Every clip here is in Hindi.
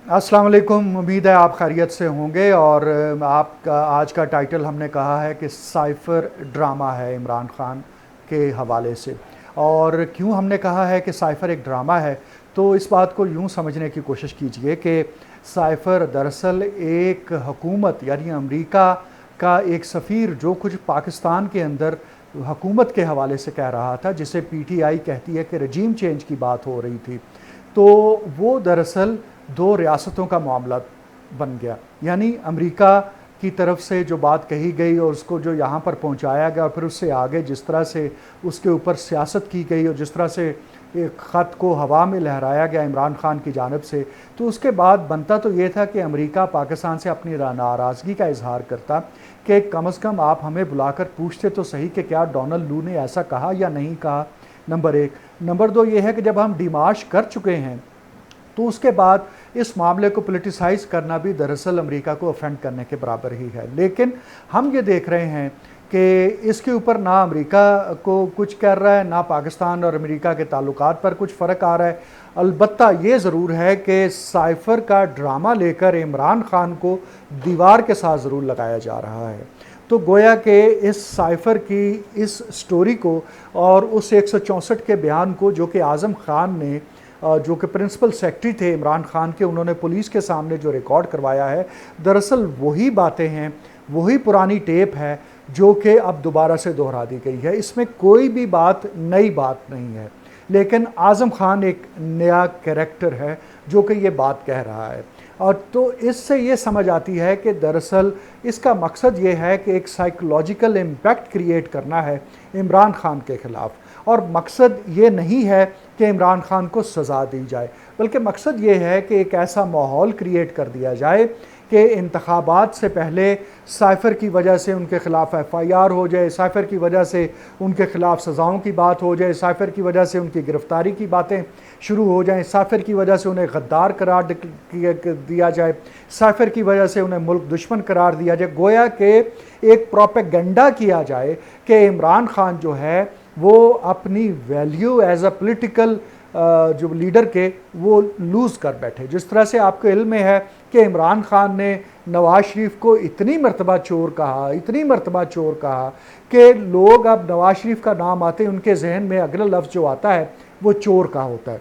अस्सलाम वालेकुम। उम्मीद है आप खैरियत से होंगे। और आपका आज का टाइटल हमने कहा है कि साइफ़र ड्रामा है इमरान खान के हवाले से। और क्यों हमने कहा है कि साइफ़र एक ड्रामा है, तो इस बात को यूँ समझने की कोशिश कीजिए कि साइफ़र दरअसल एक हुकूमत यानी अमेरिका का एक सफ़ीर जो कुछ पाकिस्तान के अंदर हुकूमत के हवाले से कह रहा था, जिसे पीटीआई कहती है कि रजीम चेंज की बात हो रही थी, तो वो दरअसल दो रियासतों का मामला बन गया। यानी अमेरिका की तरफ से जो बात कही गई और उसको जो यहाँ पर पहुँचाया गया, और फिर उससे आगे जिस तरह से उसके ऊपर सियासत की गई और जिस तरह से एक ख़त को हवा में लहराया गया इमरान खान की जानिब से, तो उसके बाद बनता तो ये था कि अमेरिका पाकिस्तान से अपनी नाराज़गी का इजहार करता कि कम से कम आप हमें बुलाकर पूछते तो सही कि क्या डोनाल्ड लू ने ऐसा कहा या नहीं कहा, नंबर एक। नंबर दो ये है कि जब हम डिमार्श कर चुके हैं तो उसके बाद इस मामले को पोलिटिसाइज़ करना भी दरअसल अमेरिका को ऑफेंड करने के बराबर ही है। लेकिन हम ये देख रहे हैं कि इसके ऊपर ना अमेरिका को कुछ कर रहा है, ना पाकिस्तान और अमेरिका के ताल्लुकात पर कुछ फ़र्क आ रहा है। अलबत्ता ये ज़रूर है कि साइफ़र का ड्रामा लेकर इमरान खान को दीवार के साथ ज़रूर लगाया जा रहा है। तो गोया कि इस साइफ़र की इस स्टोरी को और उस 164 के बयान को जो कि आज़म खान ने जो कि प्रिंसिपल सेक्रेटरी थे इमरान खान के, उन्होंने पुलिस के सामने जो रिकॉर्ड करवाया है, दरअसल वही बातें हैं, वही पुरानी टेप है जो कि अब दोबारा से दोहरा दी गई है। इसमें कोई भी नई बात नहीं है। लेकिन आज़म खान एक नया कैरेक्टर है जो कि ये बात कह रहा है। और तो इससे ये समझ आती है कि दरअसल इसका मकसद ये है कि एक साइकोलॉजिकल इम्पैक्ट क्रिएट करना है इमरान खान के ख़िलाफ़। और मकसद ये नहीं है कि इमरान खान को सज़ा दी जाए, बल्कि मकसद ये है कि एक ऐसा माहौल क्रिएट कर दिया जाए कि इंतखाबात से पहले साइफ़र की वजह से उनके ख़िलाफ़ एफ़आईआर हो जाए, साइफ़र की वजह से उनके ख़िलाफ़ सज़ाओं की बात हो जाए, साइफ़र की वजह से उनकी गिरफ़्तारी की बातें शुरू हो जाएं, साइफ़र की वजह से उन्हें गद्दार करार दिया जाए, साइफ़र की वजह से उन्हें मुल्क दुश्मन करार दिया जाए। गोया कि एक प्रोपेगेंडा किया जाए कि इमरान खान जो है वो अपनी वैल्यू एज अ पॉलिटिकल जो लीडर के वो लूज़ कर बैठे। जिस तरह से आपको इल्म में है कि इमरान खान ने नवाज़ शरीफ को इतनी मरतबा चोर कहा, इतनी मरतबा चोर कहा कि लोग अब नवाज़ शरीफ का नाम आते हैं उनके जहन में अगला लफ्ज़ जो आता है वो चोर का होता है।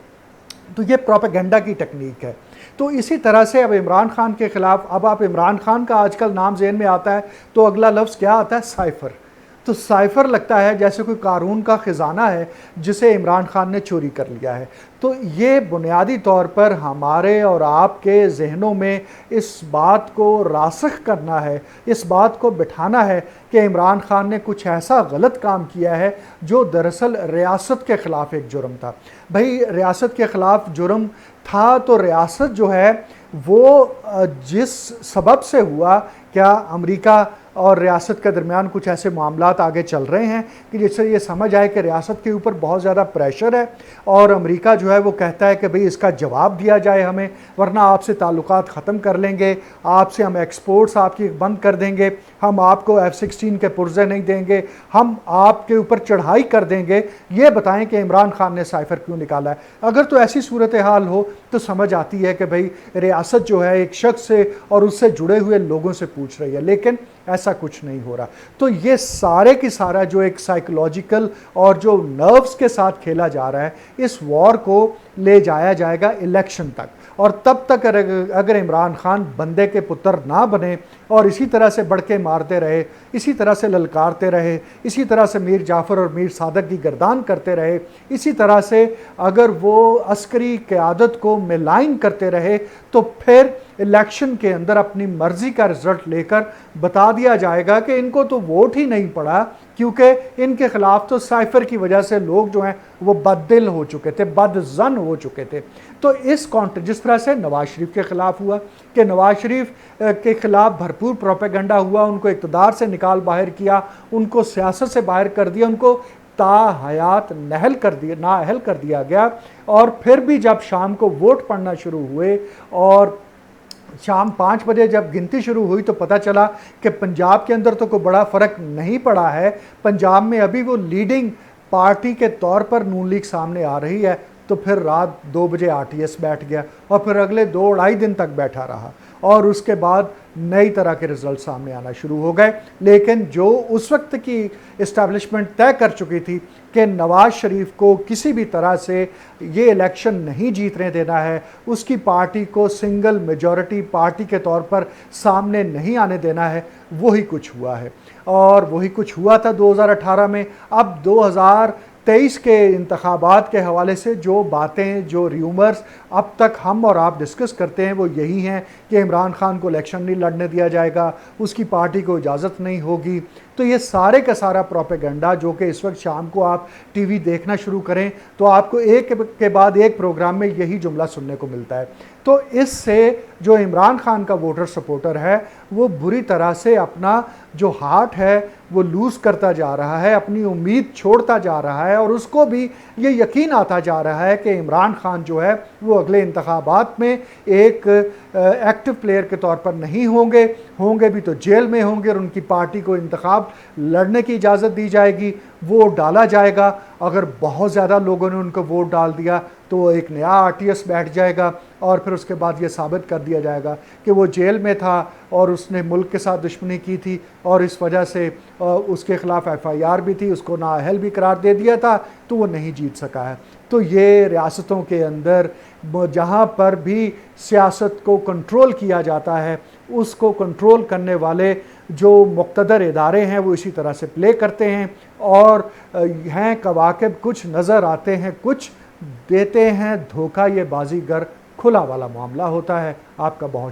तो ये प्रोपेगेंडा की टेक्निक है। तो इसी तरह से अब इमरान खान के ख़िलाफ़, अब आप इमरान खान का आजकल नाम जहन में आता है तो अगला लफ्ज़ क्या आता है? साइफ़र। तो साइफ़र लगता है जैसे कोई कारून का ख़जाना है जिसे इमरान खान ने चोरी कर लिया है। तो ये बुनियादी तौर पर हमारे और आपके ज़हनों में इस बात को रासख़ करना है, इस बात को बिठाना है कि इमरान खान ने कुछ ऐसा गलत काम किया है जो दरअसल रियासत के ख़िलाफ़ एक जुर्म था। भाई रियासत के ख़िलाफ़ जुर्म था तो रियासत जो है वो जिस सबब से हुआ, क्या अमेरिका और रियासत के दरमियान कुछ ऐसे मामलात आगे चल रहे हैं कि जिससे ये समझ आए कि रियासत के ऊपर बहुत ज़्यादा प्रेशर है और अमेरिका जो है वो कहता है कि भाई इसका जवाब दिया जाए हमें, वरना आपसे ताल्लुकात ख़त्म कर लेंगे, आपसे हम एक्सपोर्ट्स आपकी बंद कर देंगे, हम आपको F-16 के पुर्जे नहीं देंगे, हम आपके ऊपर चढ़ाई कर देंगे। ये बताएं कि इमरान खान ने साइफ़र क्यों निकाला है। अगर तो ऐसी सूरत हाल हो तो समझ आती है कि भाई रियासत जो है एक शख्स से और उससे जुड़े हुए लोगों से पूछ रही है, लेकिन ऐसा कुछ नहीं हो रहा। तो ये सारे की सारा जो एक साइकोलॉजिकल और जो नर्व्स के साथ खेला जा रहा है, इस वॉर को ले जाया जाएगा इलेक्शन तक। और तब तक अगर इमरान खान बंदे के पुत्र ना बने और इसी तरह से बढ़के मारते रहे, इसी तरह से ललकारते रहे, इसी तरह से मीर जाफ़र और मीर सादक की गर्दान करते रहे, इसी तरह से अगर वो अस्करी क़यादत को मिलाइन करते रहे, तो फिर इलेक्शन के अंदर अपनी मर्ज़ी का रिज़ल्ट लेकर बता दिया जाएगा कि इनको तो वोट ही नहीं पड़ा, क्योंकि इनके ख़िलाफ़ तो साइफ़र की वजह से लोग जो हैं वो बददिल हो चुके थे, बदज़न हो चुके थे। तो इस कॉन्टेक्स्ट जिस तरह से नवाज़ शरीफ के ख़िलाफ़ हुआ कि नवाज़ शरीफ के ख़िलाफ़ भरपूर प्रोपेगेंडा हुआ, उनको इक़्तिदार से निकाल बाहर किया, उनको सियासत से बाहर कर दिया, उनको ताहयात नाअहल कर दिया गया। और फिर भी जब शाम को वोट पड़ना शुरू हुए और शाम 5 बजे जब गिनती शुरू हुई तो पता चला कि पंजाब के अंदर तो कोई बड़ा फ़र्क नहीं पड़ा है। पंजाब में अभी वो लीडिंग पार्टी के तौर पर नून लीग सामने आ रही है। तो फिर रात 2 बजे आरटीएस बैठ गया और फिर अगले 2 ढाई दिन तक बैठा रहा और उसके बाद नई तरह के रिजल्ट सामने आना शुरू हो गए। लेकिन जो उस वक्त की इस्टेब्लिशमेंट तय कर चुकी थी कि नवाज शरीफ को किसी भी तरह से ये इलेक्शन नहीं जीतने देना है, उसकी पार्टी को सिंगल मेजॉरिटी पार्टी के तौर पर सामने नहीं आने देना है, वही कुछ हुआ है। और वही कुछ हुआ था 2018 में। अब 2023 के इंतखाबात के हवाले से जो बातें, जो र्यूमर्स अब तक हम और आप डिस्कस करते हैं वो यही हैं कि इमरान खान को इलेक्शन नहीं लड़ने दिया जाएगा, उसकी पार्टी को इजाज़त नहीं होगी। तो ये सारे का सारा प्रोपेगेंडा जो कि इस वक्त शाम को आप टीवी देखना शुरू करें तो आपको एक के बाद एक प्रोग्राम में यही जुमला सुनने को मिलता है। तो इससे जो इमरान खान का वोटर सपोर्टर है वो बुरी तरह से अपना जो हार्ट है वो लूज़ करता जा रहा है, अपनी उम्मीद छोड़ता जा रहा है और उसको भी ये यकीन आता जा रहा है कि इमरान खान जो है वो अगले इंतखाबात में एक एक्टिव प्लेयर के तौर पर नहीं होंगे भी तो जेल में होंगे और उनकी पार्टी को इंतखाब लड़ने की इजाज़त दी जाएगी, वोट डाला जाएगा। अगर बहुत ज़्यादा लोगों ने उनको वोट डाल दिया तो एक नया आरटीएस बैठ जाएगा और फिर उसके बाद ये साबित कर दिया जाएगा कि वो जेल में था और उसने मुल्क के साथ दुश्मनी की थी और इस वजह से उसके ख़िलाफ़ एफआईआर भी थी, उसको नाअहल भी करार दे दिया था, तो वो नहीं जीत सका है। तो ये रियासतों के अंदर जहाँ पर भी सियासत को कंट्रोल किया जाता है उसको कंट्रोल करने वाले जो मुक़्तदर इदारे हैं वो इसी तरह से प्ले करते हैं और हैं कवाकिब, कुछ नज़र आते हैं, कुछ देते हैं धोखा। ये बाजीगर खुला वाला मामला होता है। आपका बहुत